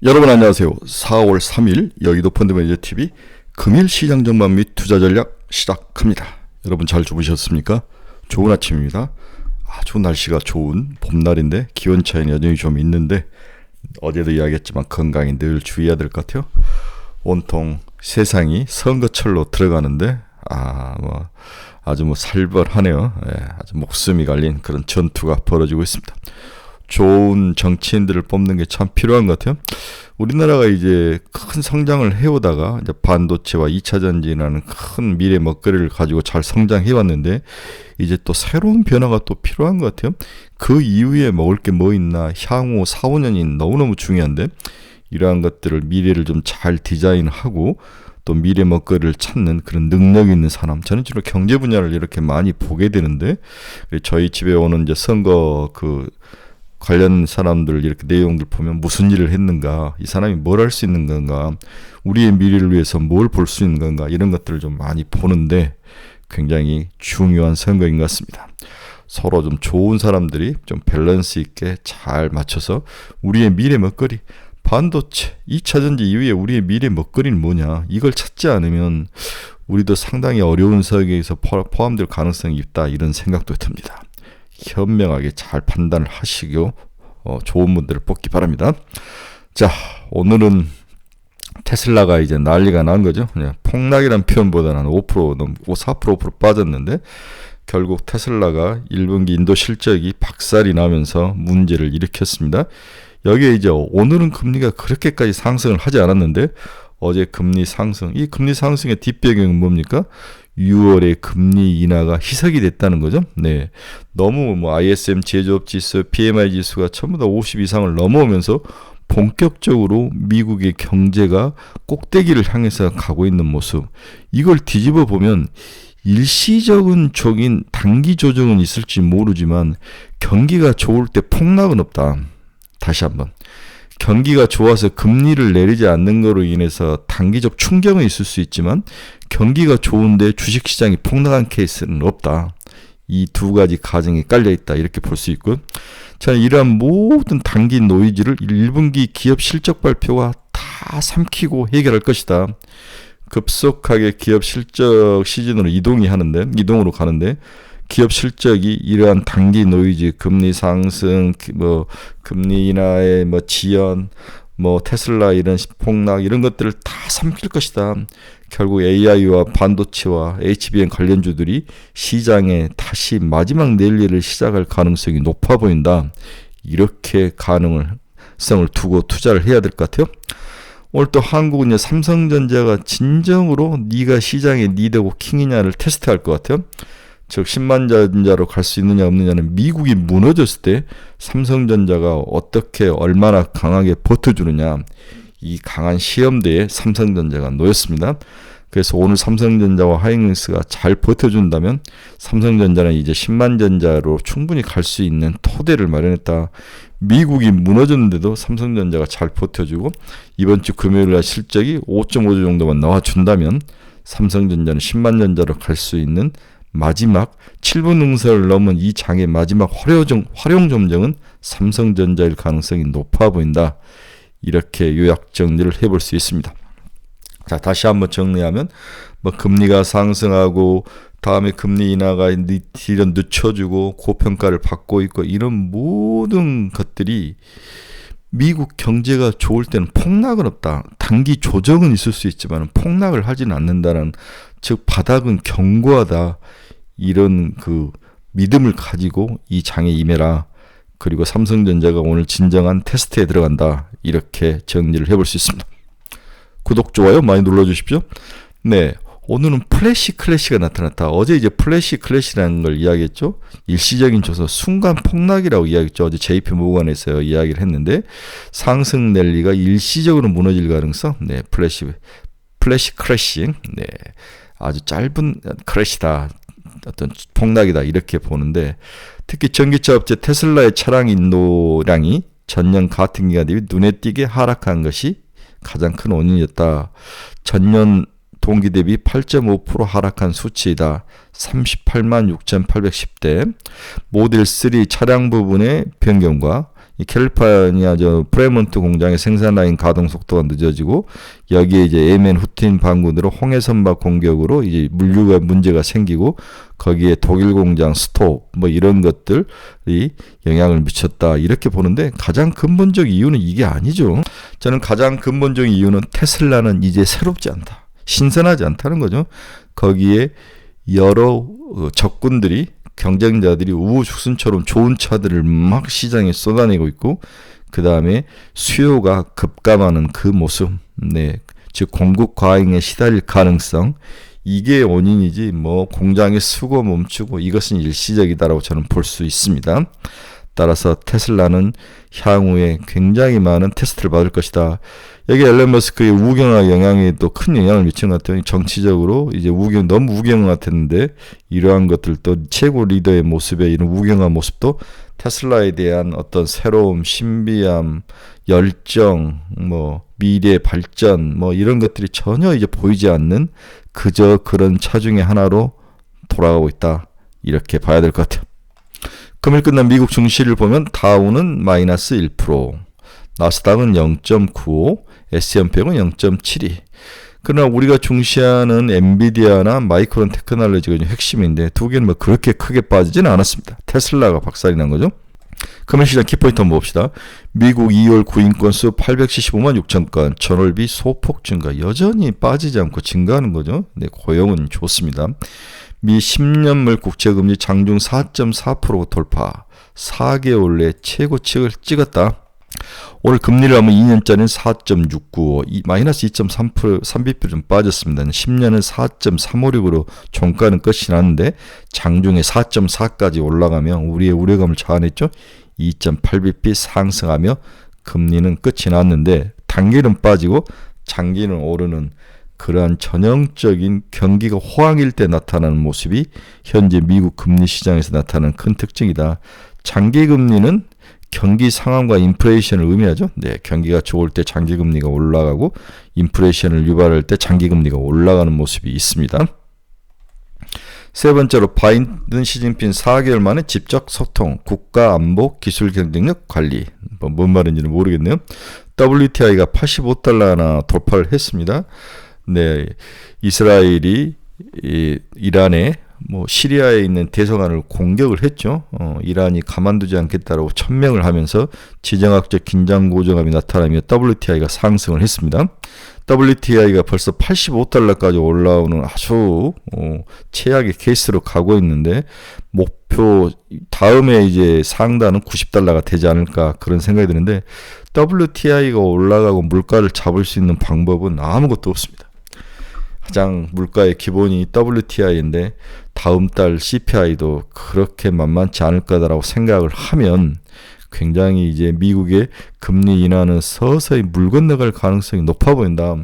여러분 안녕하세요. 4월 3일 여의도 펀드매니저TV 금일 시장 전망 및 투자 전략 시작합니다. 여러분 잘 주무셨습니까? 좋은 아침입니다. 아주 날씨가 좋은 봄날인데 기온 차이는 여전히 좀 있는데 어제도 이야기했지만 건강에 늘 주의해야 될 것 같아요. 온통 세상이 선거철로 들어가는데 아주 살벌하네요. 아주 목숨이 갈린 그런 전투가 벌어지고 있습니다. 좋은 정치인들을 뽑는 게 참 필요한 것 같아요. 우리나라가 이제 큰 성장을 해오다가 이제 반도체와 2차 전지라는 큰 미래 먹거리를 가지고 잘 성장해 왔는데 이제 또 새로운 변화가 또 필요한 것 같아요. 그 이후에 먹을 게 뭐 있나 향후 4, 5년이 너무너무 중요한데 이러한 것들을 미래를 좀 잘 디자인하고 또 미래 먹거리를 찾는 그런 능력 있는 사람, 저는 주로 경제 분야를 이렇게 많이 보게 되는데 저희 집에 오는 이제 선거 관련 사람들 이렇게 내용들 보면 무슨 일을 했는가, 이 사람이 뭘 할 수 있는 건가, 우리의 미래를 위해서 뭘 볼 수 있는 건가, 이런 것들을 좀 많이 보는데 굉장히 중요한 선거인 것 같습니다. 서로 좀 좋은 사람들이 좀 밸런스 있게 잘 맞춰서 우리의 미래 먹거리, 반도체, 2차 전지 이후에 우리의 미래 먹거리는 뭐냐, 이걸 찾지 않으면 우리도 상당히 어려운 설계에서 포함될 가능성이 있다, 이런 생각도 듭니다. 현명하게 잘 판단을 하시고 좋은 분들을 뽑기 바랍니다. 자, 오늘은 테슬라가 이제 난리가 난 거죠. 그냥 폭락이라는 표현보다는 5% 넘고 4% 5% 빠졌는데 결국 테슬라가 1분기 인도 실적이 박살이 나면서 문제를 일으켰습니다. 여기에 이제 오늘은 금리가 그렇게까지 상승을 하지 않았는데 어제 금리 상승, 이 금리 상승의 뒷배경은 뭡니까? 6월에 금리 인하가 희석이 됐다는 거죠. 네, 너무 ISM 제조업 지수, PMI 지수가 전부 다 50 이상을 넘어오면서 본격적으로 미국의 경제가 꼭대기를 향해서 가고 있는 모습. 이걸 뒤집어 보면 일시적인 단기 조정은 있을지 모르지만 경기가 좋을 때 폭락은 없다. 다시 한번. 경기가 좋아서 금리를 내리지 않는 것으로 인해서 단기적 충격은 있을 수 있지만 경기가 좋은데 주식시장이 폭락한 케이스는 없다. 이 두 가지 가정이 깔려있다. 이렇게 볼 수 있고, 저는 이러한 모든 단기 노이즈를 1분기 기업 실적 발표가 다 삼키고 해결할 것이다. 급속하게 기업 실적 시즌으로 이동으로 가는데 기업 실적이 이러한 단기 노이즈, 금리 상승, 금리 인하의 지연, 테슬라 이런 폭락 이런 것들을 다 삼킬 것이다. 결국 AI와 반도체와 HBM 관련주들이 시장에 다시 마지막 랠리를 시작할 가능성이 높아 보인다. 이렇게 가능성을 두고 투자를 해야 될 것 같아요. 오늘 또 한국은 삼성전자가 진정으로 네가 시장의 리더고 킹이냐를 테스트할 것 같아요. 즉 10만 전자로 갈 수 있느냐 없느냐는 미국이 무너졌을 때 삼성전자가 어떻게 얼마나 강하게 버텨주느냐, 이 강한 시험대에 삼성전자가 놓였습니다. 그래서 오늘 삼성전자와 하이닉스가 잘 버텨준다면 삼성전자는 이제 10만 전자로 충분히 갈 수 있는 토대를 마련했다. 미국이 무너졌는데도 삼성전자가 잘 버텨주고 이번 주 금요일날 실적이 5.5조 정도만 나와준다면 삼성전자는 10만 전자로 갈 수 있는 마지막 7분 응선을 넘은 이 장의 마지막 활용 점정은 삼성전자일 가능성이 높아 보인다. 이렇게 요약 정리를 해볼 수 있습니다. 자, 다시 한번 정리하면 금리가 상승하고 다음에 금리 인하가 이런 늦춰주고 고평가를 받고 있고 이런 모든 것들이 미국 경제가 좋을 때는 폭락은 없다. 단기 조정은 있을 수 있지만 폭락을 하지는 않는다는, 즉 바닥은 견고하다. 이런 믿음을 가지고 이 장에 임해라. 그리고 삼성전자가 오늘 진정한 테스트에 들어간다. 이렇게 정리를 해볼 수 있습니다. 구독, 좋아요 많이 눌러주십시오. 네, 오늘은 플래시 클래시가 나타났다. 어제 이제 플래시 클래시라는 걸 이야기했죠. 일시적인 조서, 순간 폭락이라고 이야기했죠. 어제 JP 모건에서 이야기를 했는데 상승 랠리가 일시적으로 무너질 가능성. 네, 플래시 크래시. 네, 아주 짧은 크래시다. 어떤 폭락이다. 이렇게 보는데 특히 전기차 업체 테슬라의 차량 인도량이 전년 같은 기간 대비 눈에 띄게 하락한 것이 가장 큰 원인이었다. 전년 동기 대비 8.5% 하락한 수치이다. 38만 6,810대. 모델 3 차량 부분의 변경과 이 캘리포니아 프레몬트 공장의 생산 라인 가동 속도가 늦어지고 여기에 이제 예멘 후틴 반군으로 홍해 선박 공격으로 이제 물류가 문제가 생기고 거기에 독일 공장 스톱 뭐 이런 것들이 영향을 미쳤다 이렇게 보는데 가장 근본적 이유는 이게 아니죠. 저는 가장 근본적 이유는 테슬라는 이제 새롭지 않다. 신선하지 않다는 거죠. 거기에 여러 적군들이 경쟁자들이 우후죽순처럼 좋은 차들을 막 시장에 쏟아내고 있고 그 다음에 수요가 급감하는 그 모습, 네, 즉 공급 과잉에 시달릴 가능성 이게 원인이지 뭐 공장의 수고 멈추고 이것은 일시적이다라고 저는 볼 수 있습니다. 따라서 테슬라는 향후에 굉장히 많은 테스트를 받을 것이다. 여기 앨런 머스크의 우경화 영향에 또 큰 영향을 미치는 것 같아요. 정치적으로 이제 너무 우경화 같았는데 이러한 것들도 최고 리더의 모습에 이런 우경화 모습도 테슬라에 대한 어떤 새로움, 신비함, 열정, 뭐 미래 발전, 뭐 이런 것들이 전혀 이제 보이지 않는 그저 그런 차 중에 하나로 돌아가고 있다. 이렇게 봐야 될 것 같아요. 금일 끝난 미국 증시를 보면 다우는 마이너스 1%, 나스닥은 0.95, S&P는 0.72. 그러나 우리가 중시하는 엔비디아나 마이크론 테크놀로지가 핵심인데 두 개는 뭐 그렇게 크게 빠지지는 않았습니다. 테슬라가 박살이 난 거죠. 금일 시장 키포인트 한번 봅시다. 미국 2월 구인 건수 875만 6천 건, 전월비 소폭 증가, 여전히 빠지지 않고 증가하는 거죠. 네, 고용은 좋습니다. 미 10년물 국채금리 장중 4.4% 돌파, 4개월 내 최고치를 찍었다. 오늘 금리를 하면 2년짜리는 4.695, 마이너스 2.3%, 3bp 좀 빠졌습니다. 10년은 4.356으로 종가는 끝이 났는데 장중에 4.4까지 올라가면 우리의 우려감을 자아냈죠. 2.8bp 상승하며 금리는 끝이 났는데 단기는 빠지고 장기는 오르는 그러한 전형적인 경기가 호황일 때 나타나는 모습이 현재 미국 금리 시장에서 나타나는 큰 특징이다. 장기 금리는 경기 상황과 인플레이션을 의미하죠. 네, 경기가 좋을 때 장기 금리가 올라가고 인플레이션을 유발할 때 장기 금리가 올라가는 모습이 있습니다. 세 번째로 바이든 시진핑 4개월 만에 직접 소통, 국가 안보, 기술 경쟁력 관리. 뭔 말인지는 모르겠네요. WTI가 85달러나 돌파를 했습니다. 네, 이스라엘이 이란에 시리아에 있는 대사관을 공격을 했죠. 이란이 가만두지 않겠다라고 천명을 하면서 지정학적 긴장 고조감이 나타나며 WTI가 상승을 했습니다. WTI가 벌써 85달러까지 올라오는 아주 최악의 케이스로 가고 있는데 목표 다음에 이제 상단은 90달러가 되지 않을까 그런 생각이 드는데 WTI가 올라가고 물가를 잡을 수 있는 방법은 아무것도 없습니다. 가장 물가의 기본이 WTI인데 다음 달 CPI도 그렇게 만만치 않을 거다라고 생각을 하면 굉장히 이제 미국의 금리 인하는 서서히 물 건너갈 가능성이 높아 보인다.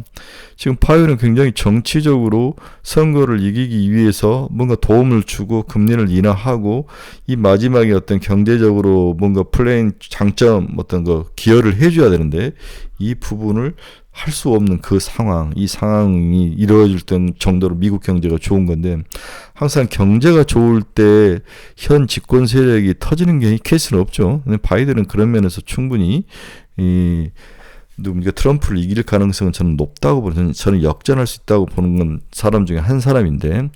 지금 파웰은 굉장히 정치적으로 선거를 이기기 위해서 뭔가 도움을 주고 금리를 인하하고 이 마지막에 어떤 경제적으로 뭔가 플레인 장점 어떤 거 기여를 해줘야 되는데 이 부분을 할 수 없는 그 상황, 이 상황이 이루어질 정도로 미국 경제가 좋은 건데 항상 경제가 좋을 때 현 집권 세력이 터지는 게 케이스는 없죠. 바이든은 그런 면에서 충분히 트럼프를 이길 가능성은 저는 높다고 보는, 저는 역전할 수 있다고 보는 건 사람 중에 한 사람인데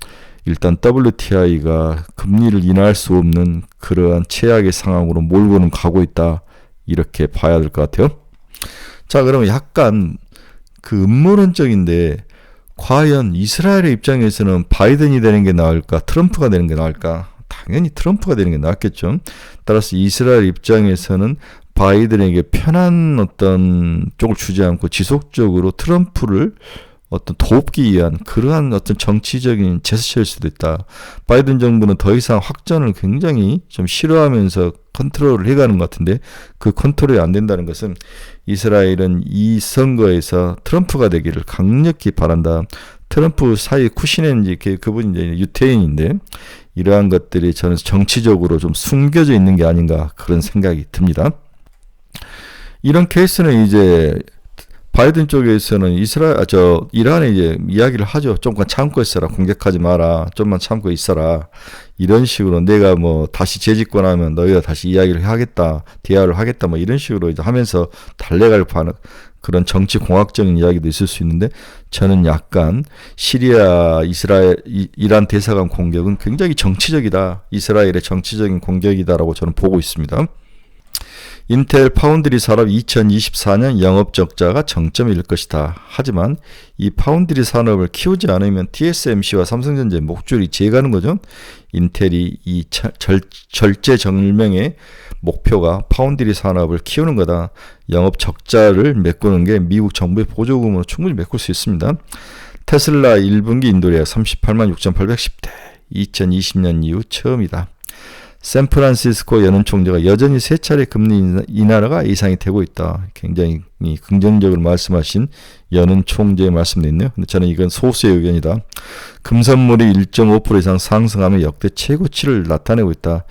일단 WTI가 금리를 인하할 수 없는 그러한 최악의 상황으로 몰고는 가고 있다. 이렇게 봐야 될 것 같아요. 자, 그러면 약간 그 음모론적인데 과연 이스라엘의 입장에서는 바이든이 되는 게 나을까 트럼프가 되는 게 나을까? 당연히 트럼프가 되는 게 낫겠죠. 따라서 이스라엘 입장에서는 바이든에게 편한 어떤 쪽을 주지 않고 지속적으로 트럼프를 어떤 돕기 위한 그러한 어떤 정치적인 제스처일 수도 있다. 바이든 정부는 더 이상 확전을 굉장히 좀 싫어하면서 컨트롤을 해가는 것 같은데 그 컨트롤이 안 된다는 것은 이스라엘은 이 선거에서 트럼프가 되기를 강력히 바란다. 트럼프 사이 쿠시넨지 그분이 이제 유태인인데 이러한 것들이 저는 정치적으로 좀 숨겨져 있는 게 아닌가 그런 생각이 듭니다. 이런 케이스는 이제 바이든 쪽에서는 이란에 이제 이야기를 하죠. 조금만 참고 있어라. 공격하지 마라. 좀만 참고 있어라. 이런 식으로 내가 뭐 다시 재집권하면 너희가 다시 이야기를 하겠다, 대화를 하겠다, 뭐 이런 식으로 이제 하면서 달래갈 그런 정치 공학적인 이야기도 있을 수 있는데, 저는 약간 시리아, 이스라엘, 이란 대사관 공격은 굉장히 정치적이다, 이스라엘의 정치적인 공격이다라고 저는 보고 있습니다. 인텔 파운드리 산업 2024년 영업 적자가 정점일 것이다. 하지만 이 파운드리 산업을 키우지 않으면 TSMC와 삼성전자의 목줄이 재가는 거죠. 인텔이 이 절제절명의 목표가 파운드리 산업을 키우는 거다. 영업 적자를 메꾸는 게 미국 정부의 보조금으로 충분히 메꿀 수 있습니다. 테슬라 1분기 인도리가 38만 6,810대. 2020년 이후 처음이다. 샌프란시스코 연은 총재가 여전히 3차례 금리 인하가 예상이 되고 있다. 굉장히 긍정적으로 말씀하신 연은 총재의 말씀도 있네요. 근데 저는 이건 소수의 의견이다. 금선물이 1.5% 이상 상승하면 역대 최고치를 나타내고 있다.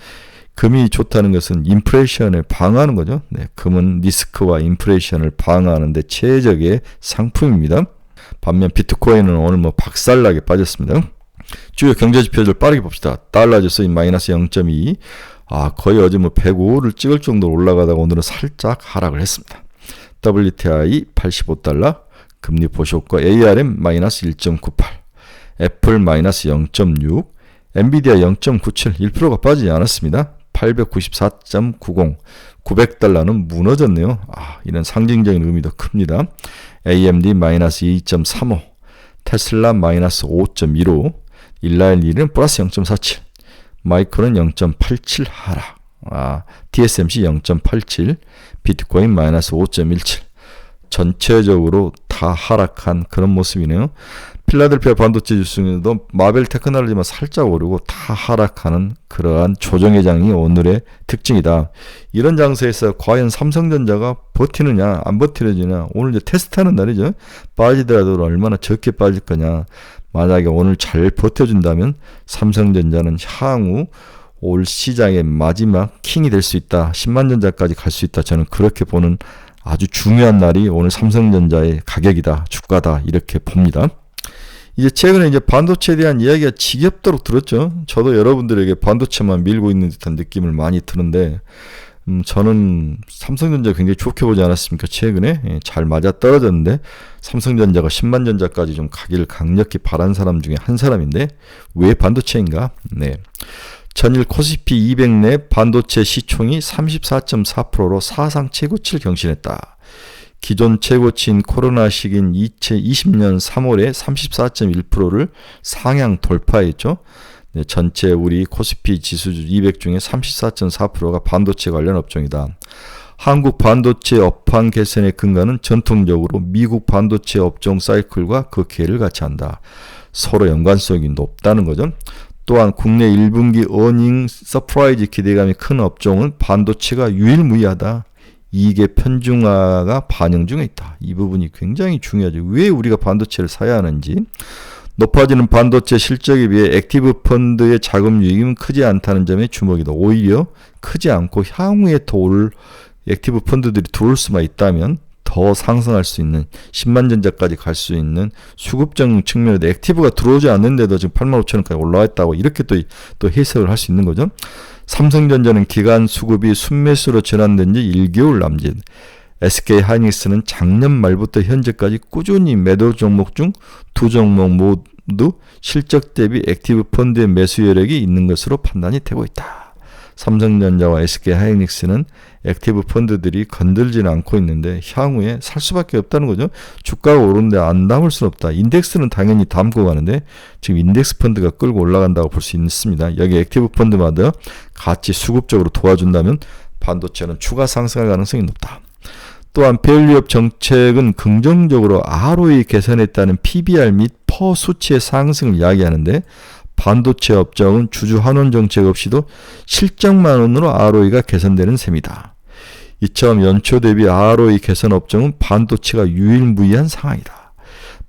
금이 좋다는 것은 인플레이션을 방어하는 거죠. 네, 금은 리스크와 인플레이션을 방어하는데 최적의 상품입니다. 반면 비트코인은 오늘 뭐 박살나게 빠졌습니다. 주요 경제지표들 빠르게 봅시다. 달러 지수 마이너스 0.2. 거의 어제 뭐 105를 찍을 정도로 올라가다가 오늘은 살짝 하락을 했습니다. WTI 85달러, 금리 보시효과 ARM 마이너스 1.98, 애플 마이너스 0.6, 엔비디아 0.97, 1%가 빠지지 않았습니다. 894.90, 900달러는 무너졌네요. 이런 상징적인 의미도 큽니다. AMD 마이너스 2.35, 테슬라 마이너스 5.15, 일라일리는 플러스 0.47, 마이크론 0.87 하락, TSMC 0.87, 비트코인 마이너스 5.17, 전체적으로 다 하락한 그런 모습이네요. 필라델피아 반도체 지수도 마벨 테크놀로지만 살짝 오르고 다 하락하는 그러한 조정의 장이 오늘의 특징이다. 이런 장세에서 과연 삼성전자가 버티느냐 안 버티느냐, 오늘 이제 테스트하는 날이죠. 빠지더라도 얼마나 적게 빠질 거냐. 만약에 오늘 잘 버텨준다면 삼성전자는 향후 올 시장의 마지막 킹이 될 수 있다. 10만 전자까지 갈 수 있다. 저는 그렇게 보는 아주 중요한 날이 오늘 삼성전자의 가격이다, 주가다, 이렇게 봅니다. 이제 최근에 이제 반도체에 대한 이야기가 지겹도록 들었죠. 저도 여러분들에게 반도체만 밀고 있는 듯한 느낌을 많이 드는데, 저는 삼성전자 굉장히 좋게 보지 않았습니까? 최근에 잘 맞아 떨어졌는데, 삼성전자가 10만 전자까지 좀 가기를 강력히 바란 사람 중에 한 사람인데, 왜 반도체인가? 네. 전일 코스피 200 내 반도체 시총이 34.4%로 사상 최고치를 경신했다. 기존 최고치인 코로나 시기인 2020년 3월에 34.1%를 상향 돌파했죠. 네, 전체 우리 코스피 지수 200 중에 34.4%가 반도체 관련 업종이다. 한국 반도체 업황 개선의 근간은 전통적으로 미국 반도체 업종 사이클과 그 궤를 같이 한다. 서로 연관성이 높다는 거죠. 또한 국내 1분기 어닝 서프라이즈 기대감이 큰 업종은 반도체가 유일무이하다. 이익의 편중화가 반영 중에 있다. 이 부분이 굉장히 중요하죠. 왜 우리가 반도체를 사야 하는지. 높아지는 반도체 실적에 비해 액티브 펀드의 자금 유입은 크지 않다는 점에 주목이다. 오히려 크지 않고 향후에 더 올 액티브 펀드들이 들어올 수만 있다면 더 상승할 수 있는 10만 전자까지 갈 수 있는 수급적 측면에도 액티브가 들어오지 않는데도 지금 8만 5천 원까지 올라와 있다고 이렇게 또 해석을 할 수 있는 거죠. 삼성전자는 기간 수급이 순매수로 전환된 지 1개월 남짓. SK하이닉스는 작년 말부터 현재까지 꾸준히 매도 종목 중 두 종목 모두 실적 대비 액티브 펀드의 매수 여력이 있는 것으로 판단이 되고 있다. 삼성전자와 SK하이닉스는 액티브 펀드들이 건들지는 않고 있는데 향후에 살 수밖에 없다는 거죠. 주가가 오르는데 안 담을 수는 없다. 인덱스는 당연히 담고 가는데 지금 인덱스 펀드가 끌고 올라간다고 볼 수 있습니다. 여기 액티브 펀드마다 같이 수급적으로 도와준다면 반도체는 추가 상승할 가능성이 높다. 또한 밸류업 정책은 긍정적으로 ROE 개선에 따른 PBR 및 퍼 수치의 상승을 이야기하는데, 반도체 업종은 주주 환원 정책 없이도 실적만으로 ROE가 개선되는 셈이다. 이처럼 연초 대비 ROE 개선 업종은 반도체가 유일무이한 상황이다.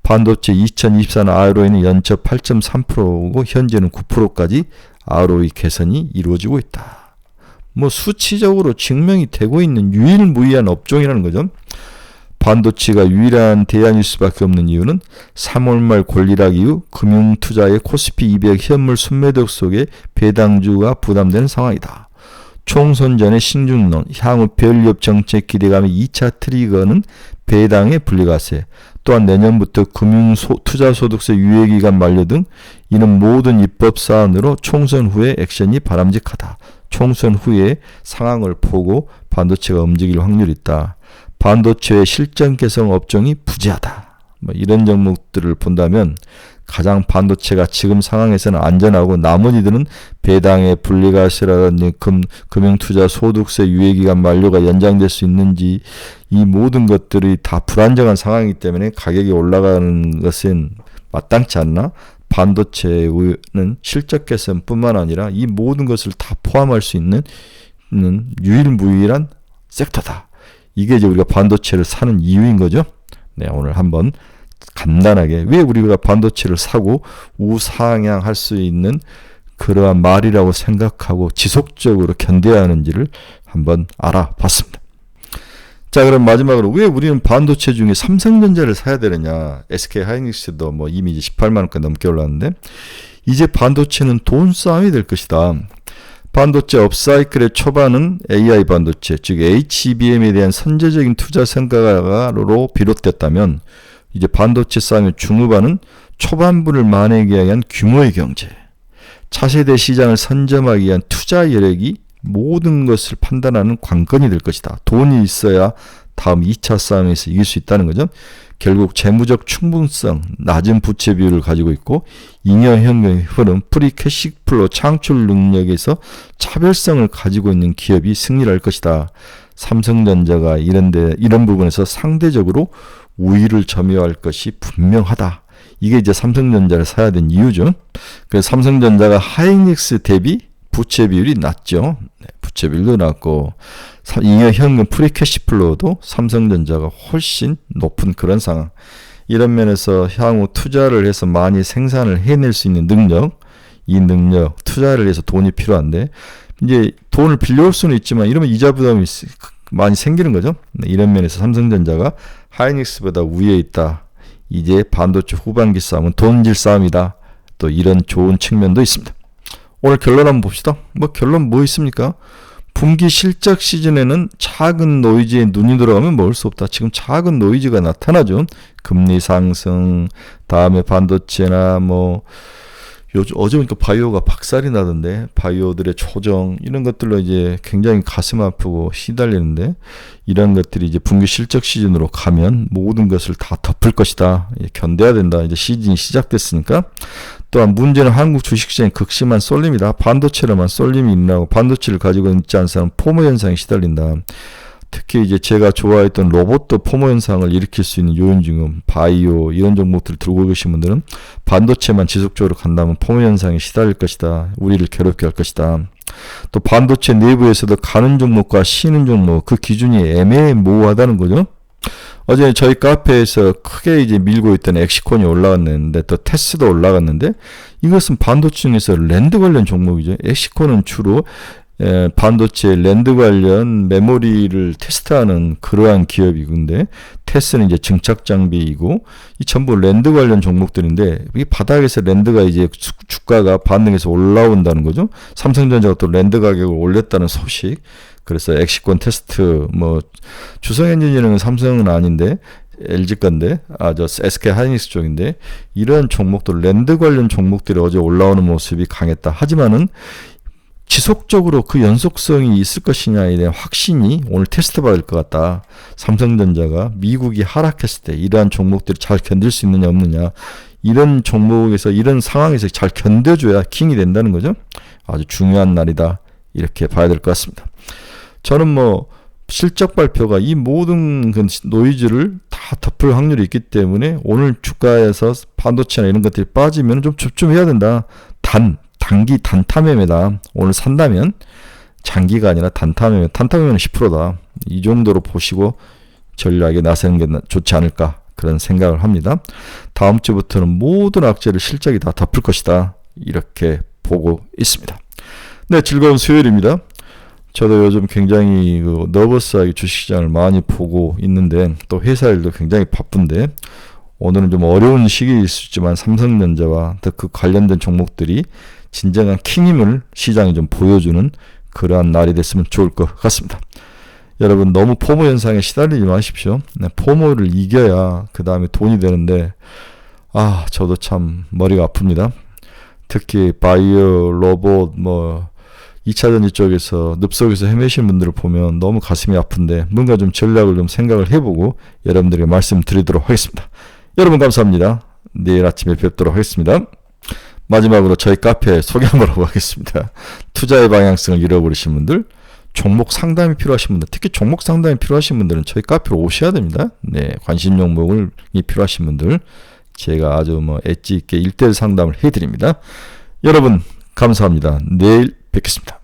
반도체 2024년 ROE는 연초 8.3%고 현재는 9%까지 ROE 개선이 이루어지고 있다. 뭐 수치적으로 증명이 되고 있는 유일무이한 업종이라는 거죠. 반도체가 유일한 대안일 수밖에 없는 이유는 3월 말 권리락 이후 금융투자의 코스피 200 현물 순매도 속에 배당주가 부담되는 상황이다. 총선 전에 신중론, 향후 별리업 정책 기대감의 2차 트리거는 배당의 분리과세, 또한 내년부터 금융투자소득세 유예기간 만료 등 이는 모든 입법사안으로 총선 후에 액션이 바람직하다. 총선 후에 상황을 보고 반도체가 움직일 확률이 있다. 반도체의 실전 개성 업종이 부재하다. 이런 종목들을 본다면 가장 반도체가 지금 상황에서는 안전하고 나머지들은 배당의 분리과세라든지 금융투자 소득세 유예기간 만료가 연장될 수 있는지 이 모든 것들이 다 불안정한 상황이기 때문에 가격이 올라가는 것은 마땅치 않나? 반도체는 실적 개선뿐만 아니라 이 모든 것을 다 포함할 수 있는 유일무이한 섹터다. 이게 이제 우리가 반도체를 사는 이유인 거죠. 네, 오늘 한번 간단하게 왜 우리가 반도체를 사고 우상향할 수 있는 그러한 말이라고 생각하고 지속적으로 견뎌야 하는지를 한번 알아봤습니다. 자, 그럼 마지막으로 왜 우리는 반도체 중에 삼성전자를 사야 되느냐. SK하이닉스도 뭐 이미 이제 18만 원까지 넘게 올랐는데 이제 반도체는 돈 싸움이 될 것이다. 반도체 업사이클의 초반은 AI 반도체, 즉 HBM에 대한 선제적인 투자 성과로 비롯됐다면 이제 반도체 싸움의 중후반은 초반부를 만회하기 위한 규모의 경제, 차세대 시장을 선점하기 위한 투자 여력이 모든 것을 판단하는 관건이 될 것이다. 돈이 있어야 다음 2차 싸움에서 이길 수 있다는 거죠. 결국 재무적 충분성, 낮은 부채 비율을 가지고 있고 잉여현금의 흐름, 프리 캐시플로 창출 능력에서 차별성을 가지고 있는 기업이 승리할 것이다. 삼성전자가 이런 부분에서 상대적으로 우위를 점유할 것이 분명하다. 이게 이제 삼성전자를 사야 된 이유죠. 그래서 삼성전자가 하이닉스 대비 부채 비율이 낮죠. 네, 부채 비율도 낮고 잉여 현금 프리캐시플로도 삼성전자가 훨씬 높은 그런 상황. 이런 면에서 향후 투자를 해서 많이 생산을 해낼 수 있는 능력, 이 능력, 투자를 해서 돈이 필요한데 이제 돈을 빌려올 수는 있지만 이러면 이자 부담이 많이 생기는 거죠. 네, 이런 면에서 삼성전자가 하이닉스보다 위에 있다. 이제 반도체 후반기 싸움은 돈질 싸움이다. 또 이런 좋은 측면도 있습니다. 오늘 결론 한번 봅시다. 결론 뭐 있습니까? 분기 실적 시즌에는 작은 노이즈에 눈이 돌아가면 먹을 수 없다. 지금 작은 노이즈가 나타나죠. 금리 상승, 다음에 반도체나 요즘 어제 보니까 바이오가 박살이 나던데 바이오들의 조정 이런 것들로 이제 굉장히 가슴 아프고 시달리는데 이런 것들이 이제 분기 실적 시즌으로 가면 모든 것을 다 덮을 것이다. 견뎌야 된다. 이제 시즌이 시작됐으니까. 또한 문제는 한국 주식시장의 극심한 쏠림이다. 반도체로만 쏠림이 일어나고 반도체를 가지고 있지 않은 사람은 포모 현상에 시달린다. 특히 이제 제가 좋아했던 로봇도 포모 현상을 일으킬 수 있는 요인 중에 바이오 이런 종목들을 들고 계신 분들은 반도체만 지속적으로 간다면 포모 현상에 시달릴 것이다. 우리를 괴롭게 할 것이다. 또 반도체 내부에서도 가는 종목과 쉬는 종목 그 기준이 애매모호하다는 거죠. 어제 저희 카페에서 크게 이제 밀고 있던 엑시콘이 올라갔는데 또 테스도 올라갔는데 이것은 반도체 중에서 랜드 관련 종목이죠. 엑시콘은 주로 반도체 랜드 관련 메모리를 테스트하는 그러한 기업이건데 테스는 이제 증착 장비이고 이 전부 랜드 관련 종목들인데 이 바닥에서 랜드가 이제 주가가 반등해서 올라온다는 거죠. 삼성전자가 또 랜드 가격을 올렸다는 소식. 그래서 엑시콘 테스트 주성엔지니어링은 삼성은 아닌데 LG 건데 저 SK 하이닉스 쪽인데 이런 종목들 랜드 관련 종목들이 어제 올라오는 모습이 강했다. 하지만은 지속적으로 그 연속성이 있을 것이냐에 대한 확신이 오늘 테스트 받을 것 같다. 삼성전자가 미국이 하락했을 때 이러한 종목들이 잘 견딜 수 있느냐 없느냐 이런 종목에서 이런 상황에서 잘 견뎌줘야 킹이 된다는 거죠. 아주 중요한 날이다. 이렇게 봐야 될 것 같습니다. 저는 실적 발표가 이 모든 그 노이즈를 다 덮을 확률이 있기 때문에 오늘 주가에서 반도체나 이런 것들이 빠지면 좀 집중해야 된다. 단기 단타매매다. 오늘 산다면 장기가 아니라 단타매매. 단타매매는 10%다. 이 정도로 보시고 전략에 나서는 게 좋지 않을까 그런 생각을 합니다. 다음 주부터는 모든 악재를 실적이 다 덮을 것이다. 이렇게 보고 있습니다. 네, 즐거운 수요일입니다. 저도 요즘 굉장히 너버스하게 주식시장을 많이 보고 있는데 또 회사 일도 굉장히 바쁜데 오늘은 좀 어려운 시기일 수 있지만 삼성전자와 그 관련된 종목들이 진정한 킹임을 시장에 좀 보여주는 그러한 날이 됐으면 좋을 것 같습니다. 여러분 너무 포모 현상에 시달리지 마십시오. 포모를 이겨야 그 다음에 돈이 되는데 저도 참 머리가 아픕니다. 특히 바이오, 로봇, 2차전지 쪽에서 늪속에서 헤매시는 분들을 보면 너무 가슴이 아픈데 뭔가 좀 전략을 좀 생각을 해보고 여러분들에게 말씀드리도록 하겠습니다. 여러분 감사합니다. 내일 아침에 뵙도록 하겠습니다. 마지막으로 저희 카페 소개 한번 하고 가겠습니다. 투자의 방향성을 잃어버리신 분들, 종목 상담이 필요하신 분들, 특히 종목 상담이 필요하신 분들은 저희 카페로 오셔야 됩니다. 네, 관심 종목이 필요하신 분들 제가 아주 엣지 있게 1:1 상담을 해드립니다. 여러분 감사합니다. 내일 뵙겠습니다.